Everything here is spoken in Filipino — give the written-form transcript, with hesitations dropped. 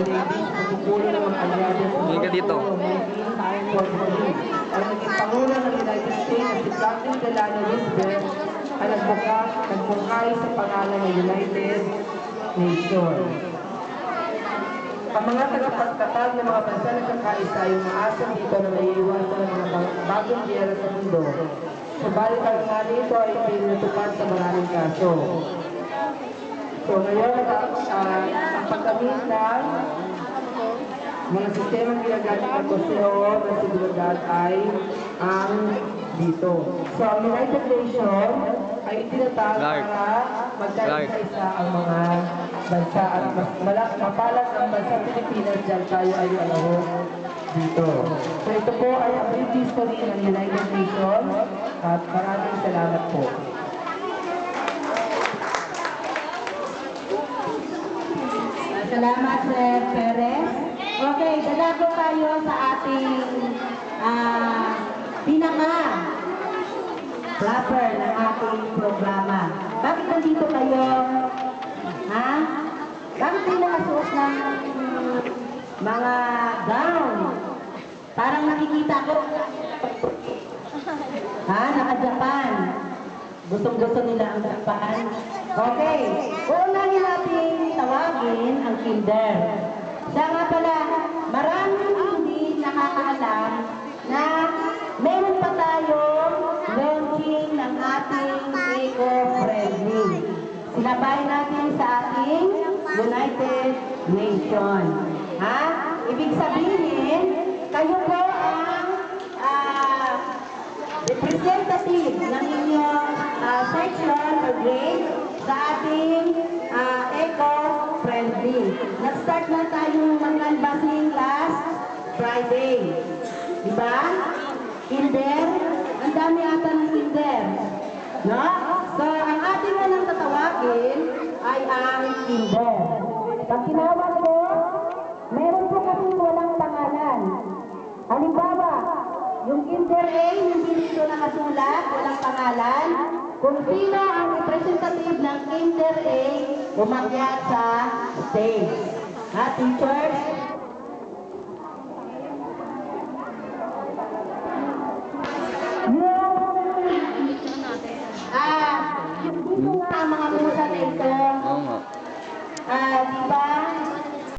ladies sa pagpupulo ng mga aliado sa Hindi ka dito. Ang naging Pangulo ng United States na si Franklin Delano Roosevelt ang nagpungkay sa pangalan ng United Nations. Ang mga tagapagtatag ng mga bansa ng kakaisa ay umaasa dito na may iwasan ng mga bagong giyera sa mundo. Subalit ang nga nito ay pinatupad sa maraming kaso. So ngayon, ang paggamit ng mga sistemang ginagamit ng museo ng seguridad ay ang dito. So ang United Nations ay itinatag para magkaisa-isa ang mga bansa at mapalat ang bansa Pilipinas dyan tayo ay alahok dito. So ito po ay ang brief history ng United Nations at maraming salamat po. Salamat, Sir Perez. Okay, dalago tayo sa ating pinaka-rapper ng ating programa. Bakit nandito kayo? Ha? Bakit kayo nakasuot ng mga gown? Parang nakikita ko. Ha? Naka-Japan. Gustong-gusto nila ang Japan. Okay. Uunahin natin tawagin ang kinder. Siya nga pala, maraming hindi nakakaalam na meron pa tayong launching ng ating eco-friendly. Sinabay natin sa ating United Nations. Ha? Ibig sabihin, kayo po ang representative ng inyong section or grade sa ating eco-friendly. Nag-start na tayong mag-canvassing last Friday. Diba? Kinder. Ang dami ata ng kinder. No? So, ang ating unang tatawagin ay ang kinder. Pag tinawag ko, meron po kami walang pangalan. Halimbawa, yung kinder A, hindi dito nakasulat, walang pangalan. Kung sino ang representative ng kinder A, umakyat sa stage. Ha, teachers? Dito nga ang mga musa na ito